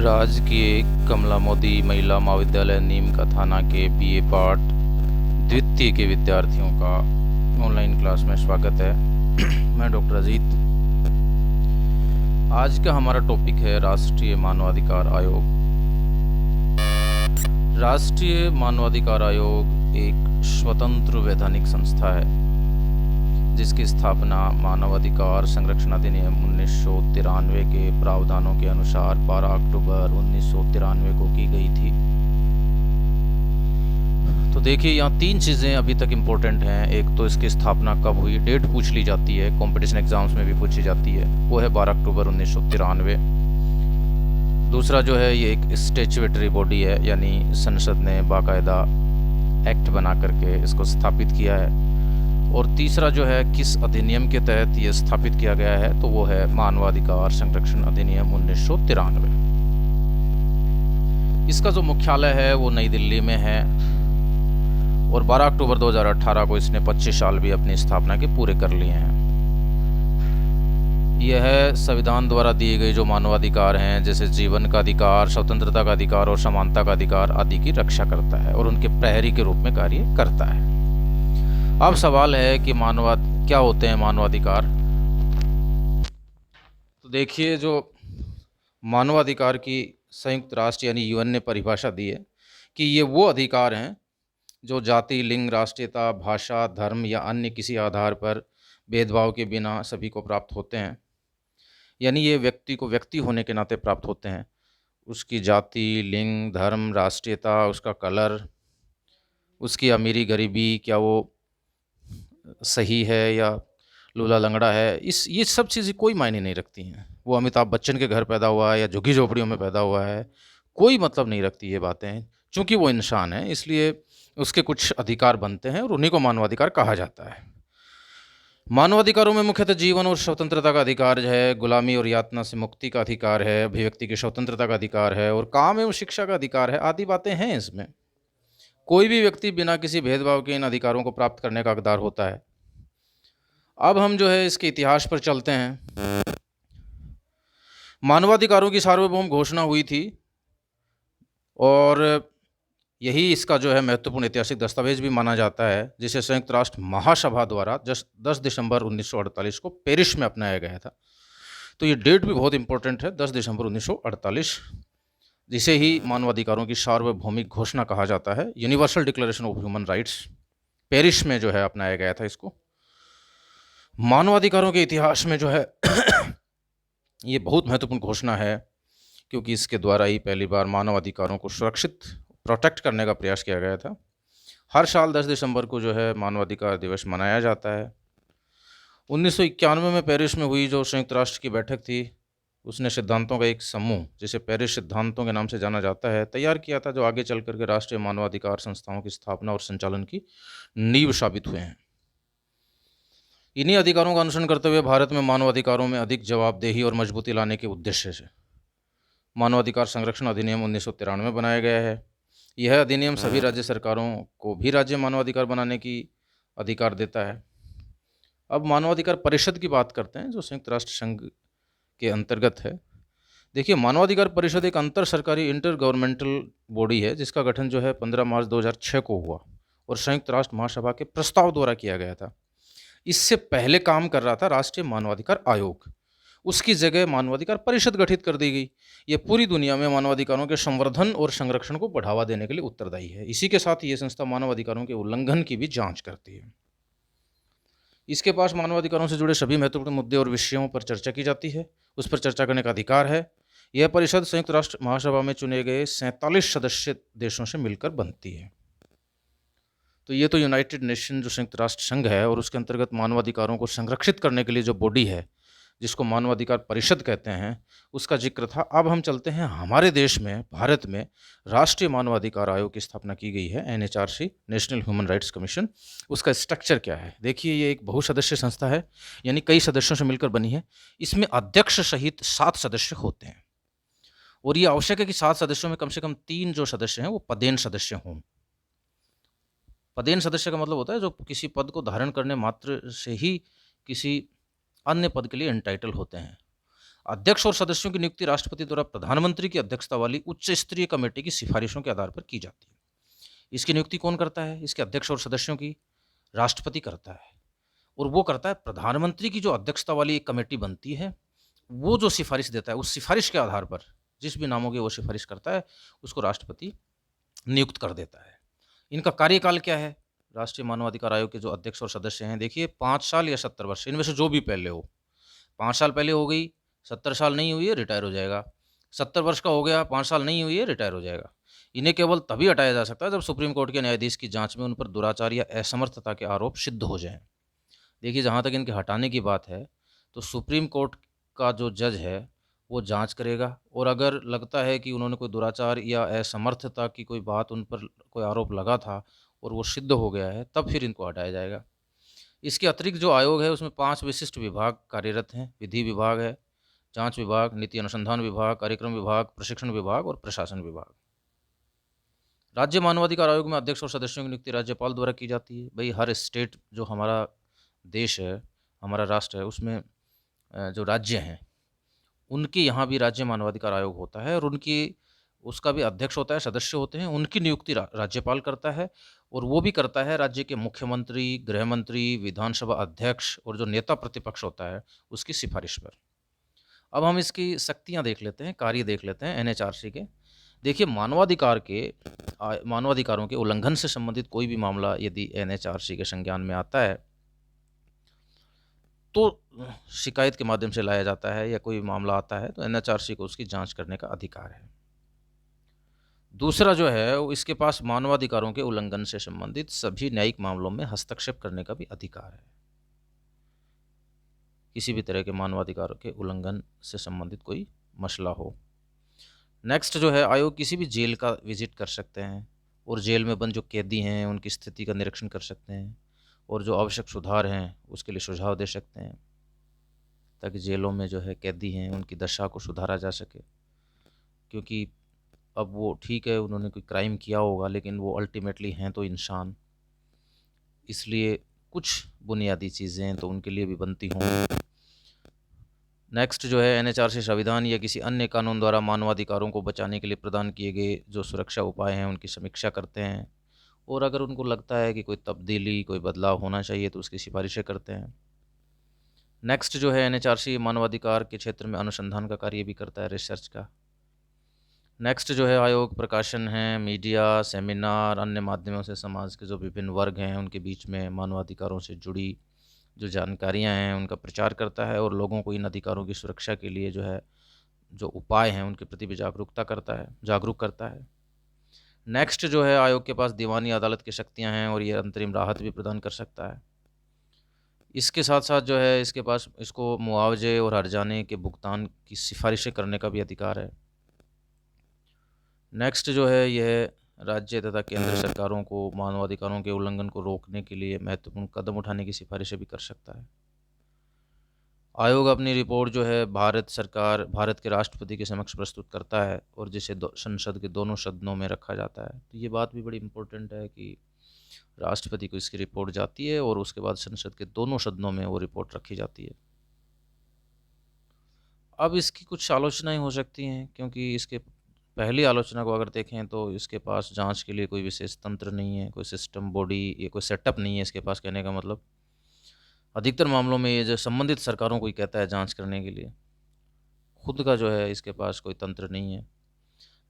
राजकीय कमला मोदी महिला महाविद्यालय नीम का थाना के बीए पार्ट द्वितीय के विद्यार्थियों का ऑनलाइन क्लास में स्वागत है। मैं डॉक्टर अजीत। आज का हमारा टॉपिक है राष्ट्रीय मानवाधिकार आयोग। राष्ट्रीय मानवाधिकार आयोग एक स्वतंत्र वैधानिक संस्था है जिसकी स्थापना मानवाधिकार संरक्षण अधिनियम 1993 के प्रावधानों के अनुसार 12 अक्टूबर 1993 को की गई थी। तो देखिए, यहाँ तीन चीज़ें अभी तक इम्पोर्टेंट हैं। एक तो इसकी स्थापना कब हुई, डेट पूछ ली जाती है, कंपटीशन एग्जाम्स में भी पूछी जाती है, वो है 12 अक्टूबर 1993। दूसरा जो है, ये एक स्टैट्यूटरी बॉडी है, यानी संसद ने बाकायदा एक्ट बना करके इसको स्थापित किया है। और तीसरा जो है, किस अधिनियम के तहत ये स्थापित किया गया है, तो वो है मानवाधिकार संरक्षण अधिनियम 1993। इसका जो मुख्यालय है वो नई दिल्ली में है और 12 अक्टूबर 2018 को इसने 25 साल भी अपनी स्थापना के पूरे कर लिए हैं। यह संविधान द्वारा दिए गए जो मानवाधिकार हैं, जैसे जीवन का अधिकार, स्वतंत्रता का अधिकार और समानता का अधिकार आदि की रक्षा करता है और उनके प्रहरी के रूप में कार्य करता है। अब सवाल है कि क्या होते हैं मानवाधिकार। तो देखिए, जो मानवाधिकार की संयुक्त राष्ट्र यानी यूएन ने परिभाषा दी है कि ये वो अधिकार हैं जो जाति, लिंग, राष्ट्रीयता, भाषा, धर्म या अन्य किसी आधार पर भेदभाव के बिना सभी को प्राप्त होते हैं। यानी ये व्यक्ति को व्यक्ति होने के नाते प्राप्त होते हैं। उसकी जाति, लिंग, धर्म, राष्ट्रीयता, उसका कलर, उसकी अमीरी गरीबी, क्या वो सही है या लूला लंगड़ा है, ये सब चीज़ें कोई मायने नहीं रखती हैं। वो अमिताभ बच्चन के घर पैदा हुआ है या झुग्गी झोपड़ियों में पैदा हुआ है, कोई मतलब नहीं रखती ये बातें। चूँकि वो इंसान है, इसलिए उसके कुछ अधिकार बनते हैं और उन्हीं को मानवाधिकार कहा जाता है। मानवाधिकारों में मुख्यतः जीवन और स्वतंत्रता का अधिकार है, गुलामी और यातना से मुक्ति का अधिकार है, अभिव्यक्ति की स्वतंत्रता का अधिकार है और काम एवं शिक्षा का अधिकार है, आदि बातें हैं इसमें। कोई भी व्यक्ति बिना किसी भेदभाव के इन अधिकारों को प्राप्त करने का हकदार होता है। अब हम जो है इसके इतिहास पर चलते हैं। मानवाधिकारों की सार्वभौम घोषणा हुई थी और यही इसका जो है महत्वपूर्ण ऐतिहासिक दस्तावेज भी माना जाता है, जिसे संयुक्त राष्ट्र महासभा द्वारा 10 दिसंबर 1948 को पेरिस में अपनाया गया था। तो ये डेट भी बहुत इंपॉर्टेंट है, 10 दिसंबर 1948, जिसे ही मानवाधिकारों की सार्वभौमिक घोषणा कहा जाता है। Universal declaration of human rights Paris में जो है अपनाया गया था इसको। मानवाधिकारों के इतिहास में जो है ये बहुत महत्वपूर्ण घोषणा है, क्योंकि इसके द्वारा ही पहली बार मानवाधिकारों को सुरक्षित प्रोटेक्ट करने का प्रयास किया गया था। हर साल 10 दिसंबर को जो है मानवाधिकार दिवस मनाया जाता है। 1991 में पेरिस में हुई जो संयुक्त राष्ट्र की बैठक थी, उसने सिद्धांतों का एक समूह, जिसे पेरिस सिद्धांतों के नाम से जाना जाता है, तैयार किया था, जो आगे चल करके राष्ट्रीय मानवाधिकार संस्थाओं की स्थापना और संचालन की नींव साबित हुए हैं। इन्हीं अधिकारों का अनुसरण करते हुए भारत में मानवाधिकारों में अधिक जवाबदेही और मजबूती लाने के उद्देश्य से मानवाधिकार संरक्षण अधिनियम 1993 बनाया गया है। यह अधिनियम सभी राज्य सरकारों को भी राज्य मानवाधिकार बनाने की अधिकार देता है। अब मानवाधिकार परिषद की बात करते हैं, जो संयुक्त राष्ट्र संघ के अंतर्गत है। देखिए, मानवाधिकार परिषद एक अंतर सरकारी इंटर गवर्नमेंटल बॉडी है, जिसका गठन जो है 15 मार्च 2006 को हुआ और संयुक्त राष्ट्र महासभा के प्रस्ताव द्वारा किया गया था। इससे पहले काम कर रहा था राष्ट्रीय मानवाधिकार आयोग, उसकी जगह मानवाधिकार परिषद गठित कर दी गई। ये पूरी दुनिया में मानवाधिकारों के संवर्धन और संरक्षण को बढ़ावा देने के लिए उत्तरदायी है। इसी के साथ ये संस्था मानवाधिकारों के उल्लंघन की भी जांच करती है। इसके पास मानवाधिकारों से जुड़े सभी महत्वपूर्ण मुद्दे और विषयों पर चर्चा की जाती है, उस पर चर्चा करने का अधिकार है। यह परिषद संयुक्त राष्ट्र महासभा में चुने गए 47 सदस्य देशों से मिलकर बनती है। तो ये तो यूनाइटेड नेशन जो संयुक्त राष्ट्र संघ है और उसके अंतर्गत मानवाधिकारों को संरक्षित करने के लिए जो बॉडी है, जिसको मानवाधिकार परिषद कहते हैं, उसका जिक्र था। अब हम चलते हैं हमारे देश में, भारत में राष्ट्रीय मानवाधिकार आयोग की स्थापना की गई है, NHRC, national human rights commission. उसका स्ट्रक्चर क्या है? देखिए, ये एक बहुसदस्यीय संस्था है, यानी कई सदस्यों से मिलकर बनी है। इसमें अध्यक्ष सहित 7 सदस्य होते हैं और ये आवश्यक है कि 7 सदस्यों में कम से कम 3 जो सदस्य हैं वो पदेन सदस्य हों। पदेन सदस्य का मतलब होता है जो किसी पद को धारण करने मात्र से ही किसी अन्य पद के लिए एंटाइटल होते हैं। अध्यक्ष और सदस्यों की नियुक्ति राष्ट्रपति द्वारा प्रधानमंत्री की अध्यक्षता वाली उच्च स्तरीय कमेटी की सिफारिशों के आधार पर की जाती है। इसकी नियुक्ति कौन करता है? इसके अध्यक्ष और सदस्यों की राष्ट्रपति करता है, और वो करता है प्रधानमंत्री की जो अध्यक्षता वाली एक कमेटी बनती है, वो जो सिफारिश देता है, उस सिफारिश के आधार पर जिस भी नामों की वो सिफारिश करता है, उसको राष्ट्रपति नियुक्त कर देता है। इनका कार्यकाल क्या है? राष्ट्रीय मानवाधिकार आयोग के जो अध्यक्ष और सदस्य हैं, देखिए 5 साल या 70 वर्ष, इनमें से जो भी पहले हो। 5 साल पहले हो गई, 70 साल नहीं हुई है, रिटायर हो जाएगा। 70 वर्ष का हो गया, 5 साल नहीं हुई है, रिटायर हो जाएगा। इन्हें केवल तभी हटाया जा सकता है जब सुप्रीम कोर्ट के न्यायाधीश की जांच में उन पर दुराचार या असमर्थता के आरोप सिद्ध हो जाएं। देखिए, जहाँ तक इनके हटाने की बात है, तो सुप्रीम कोर्ट का जो जज है, वो जांच करेगा, और अगर लगता है कि उन्होंने कोई दुराचार या असमर्थता की कोई बात, उन पर कोई आरोप लगा था और वो सिद्ध हो गया है, तब फिर इनको हटाया जाएगा। इसके अतिरिक्त जो आयोग है, उसमें 5 विशिष्ट विभाग कार्यरत हैं। विधि विभाग है, जांच विभाग, नीति अनुसंधान विभाग, कार्यक्रम विभाग, प्रशिक्षण विभाग और प्रशासन विभाग। राज्य मानवाधिकार आयोग में अध्यक्ष और सदस्यों की नियुक्ति राज्यपाल द्वारा की जाती है। भाई, हर स्टेट जो हमारा देश है, हमारा राष्ट्र है, उसमें जो राज्य हैं, उनके यहाँ भी राज्य मानवाधिकार आयोग होता है, और उनकी उसका भी अध्यक्ष होता है, सदस्य होते हैं। उनकी नियुक्ति राज्यपाल करता है, और वो भी करता है राज्य के मुख्यमंत्री, गृह मंत्री, विधानसभा अध्यक्ष और जो नेता प्रतिपक्ष होता है, उसकी सिफारिश पर। अब हम इसकी शक्तियाँ देख लेते हैं, कार्य देख लेते हैं एनएचआरसी के। देखिए, मानवाधिकारों के उल्लंघन से संबंधित कोई भी मामला यदि एनएचआरसी के संज्ञान में आता है, तो शिकायत के माध्यम से लाया जाता है, या कोई मामला आता है तो एनएचआरसी को उसकी जांच करने का अधिकार है। दूसरा जो है, वो इसके पास मानवाधिकारों के उल्लंघन से संबंधित सभी न्यायिक मामलों में हस्तक्षेप करने का भी अधिकार है। किसी भी तरह के मानवाधिकारों के उल्लंघन से संबंधित कोई मसला हो। नेक्स्ट जो है, आयोग किसी भी जेल का विजिट कर सकते हैं, और जेल में बंद जो कैदी हैं उनकी स्थिति का निरीक्षण कर सकते हैं, और जो आवश्यक सुधार हैं उसके लिए सुझाव दे सकते हैं, ताकि जेलों में जो है कैदी हैं उनकी दशा को सुधारा जा सके। क्योंकि अब वो ठीक है, उन्होंने कोई क्राइम किया होगा, लेकिन वो अल्टीमेटली हैं तो इंसान, इसलिए कुछ बुनियादी चीज़ें तो उनके लिए भी बनती हों। नेक्स्ट जो है, एनएचआरसी संविधान या किसी अन्य कानून द्वारा मानवाधिकारों को बचाने के लिए प्रदान किए गए जो सुरक्षा उपाय हैं उनकी समीक्षा करते हैं, और अगर उनको लगता है कि कोई तब्दीली, कोई बदलाव होना चाहिए, तो उसकी सिफारिशें करते हैं। नेक्स्ट जो है, एनएचआरसी मानवाधिकार के क्षेत्र में अनुसंधान का कार्य भी करता है, रिसर्च का। नेक्स्ट जो है, आयोग प्रकाशन है, मीडिया, सेमिनार, अन्य माध्यमों से समाज के जो विभिन्न वर्ग हैं उनके बीच में मानवाधिकारों से जुड़ी जो जानकारियां हैं उनका प्रचार करता है, और लोगों को इन अधिकारों की सुरक्षा के लिए जो है जो उपाय हैं उनके प्रति भी जागरूक करता है। नेक्स्ट जो है, आयोग के पास दीवानी अदालत की शक्तियां हैं, और ये अंतरिम राहत भी प्रदान कर सकता है। इसके साथ साथ जो है, इसके पास इसको मुआवजे और हर्जाने के भुगतान की सिफारिशें करने का भी अधिकार है। नेक्स्ट जो है, यह राज्य तथा केंद्र सरकारों को मानवाधिकारों के उल्लंघन को रोकने के लिए महत्वपूर्ण कदम उठाने की सिफारिशें भी कर सकता है। आयोग अपनी रिपोर्ट जो है भारत के राष्ट्रपति के समक्ष प्रस्तुत करता है, और जिसे संसद के दोनों सदनों में रखा जाता है। तो ये बात भी बड़ी इम्पोर्टेंट है कि राष्ट्रपति को इसकी रिपोर्ट जाती है, और उसके बाद संसद के दोनों सदनों में वो रिपोर्ट रखी जाती है। अब इसकी कुछ आलोचनाएं हो सकती हैं, क्योंकि इसके पहली आलोचना को अगर देखें तो इसके पास जांच के लिए कोई विशेष तंत्र नहीं है, कोई सिस्टम, बॉडी या कोई सेटअप नहीं है इसके पास। कहने का मतलब, अधिकतर मामलों में ये जो संबंधित सरकारों को ही कहता है जांच करने के लिए, खुद का जो है इसके पास कोई तंत्र नहीं है।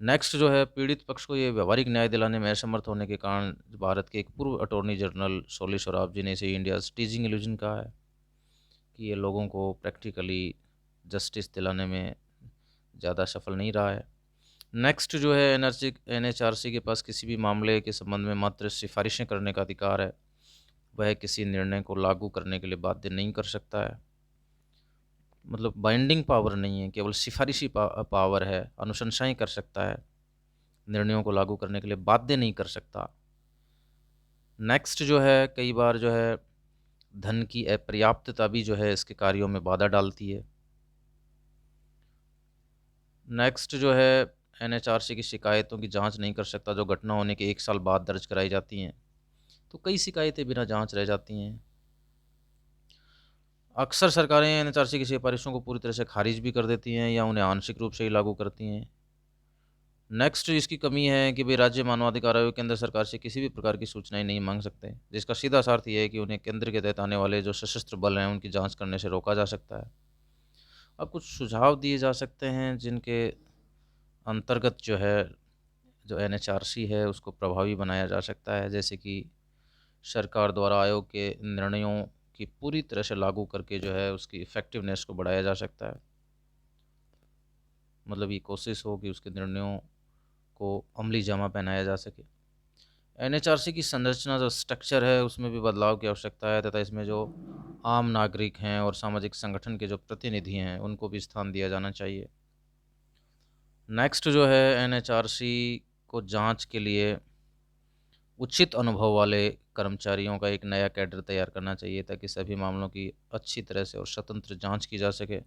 नेक्स्ट जो है, पीड़ित पक्ष को ये व्यवहारिक न्याय दिलाने में असमर्थ होने के कारण भारत के एक पूर्व अटॉर्नी जनरल सोली सोराब जी ने इसे इंडिया टीजिंग इल्यूजन कहा है, कि ये लोगों को प्रैक्टिकली जस्टिस दिलाने में ज़्यादा सफल नहीं रहा है। नेक्स्ट जो है, एनएचआरसी के पास किसी भी मामले के संबंध में मात्र सिफारिशें करने का अधिकार है। वह किसी निर्णय को लागू करने के लिए बाध्य नहीं कर सकता है, मतलब बाइंडिंग पावर नहीं है, केवल सिफारिशी पावर है। अनुशंसाएं कर सकता है, निर्णयों को लागू करने के लिए बाध्य नहीं कर सकता। नेक्स्ट जो है, कई बार जो है धन की अपर्याप्तता भी जो है इसके कार्यों में बाधा डालती है। नेक्स्ट जो है, एनएचआरसी की शिकायतों की जांच नहीं कर सकता जो घटना होने के 1 साल बाद दर्ज कराई जाती हैं। तो कई शिकायतें बिना जांच रह जाती हैं। अक्सर सरकारें एनएचआरसी की सिफारिशों को पूरी तरह से खारिज भी कर देती हैं या उन्हें आंशिक रूप से ही लागू करती हैं। नेक्स्ट इसकी कमी है कि भाई राज्य मानवाधिकार आयोग केंद्र सरकार से किसी भी प्रकार की सूचनाएं नहीं मांग सकते, जिसका सीधा सा अर्थ यह है कि उन्हें केंद्र के तहत आने वाले जो सशस्त्र बल हैं उनकी जांच करने से रोका जा सकता है। अब कुछ सुझाव दिए जा सकते हैं जिनके अंतर्गत जो एनएचआरसी है उसको प्रभावी बनाया जा सकता है, जैसे कि सरकार द्वारा आयोग के निर्णयों की पूरी तरह से लागू करके जो है उसकी इफ़ेक्टिवनेस को बढ़ाया जा सकता है। मतलब ये कोशिश हो कि उसके निर्णयों को अमली जामा पहनाया जा सके। एनएचआरसी की संरचना जो स्ट्रक्चर है उसमें भी बदलाव की आवश्यकता है तथा इसमें जो आम नागरिक हैं और सामाजिक संगठन के जो प्रतिनिधि हैं उनको भी स्थान दिया जाना चाहिए। नेक्स्ट जो है एनएचआरसी को जांच के लिए उचित अनुभव वाले कर्मचारियों का एक नया कैडर तैयार करना चाहिए ताकि सभी मामलों की अच्छी तरह से और स्वतंत्र जांच की जा सके।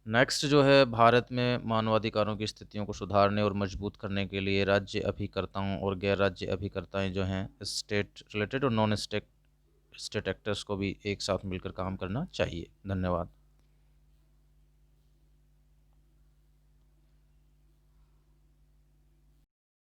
नेक्स्ट जो है भारत में मानवाधिकारों की स्थितियों को सुधारने और मजबूत करने के लिए राज्य अभिकर्ताओं और गैर राज्य अभिकर्ताएं जो हैं स्टेट रिलेटेड और नॉन स्टेट एक्टर्स को भी एक साथ मिलकर काम करना चाहिए। धन्यवाद।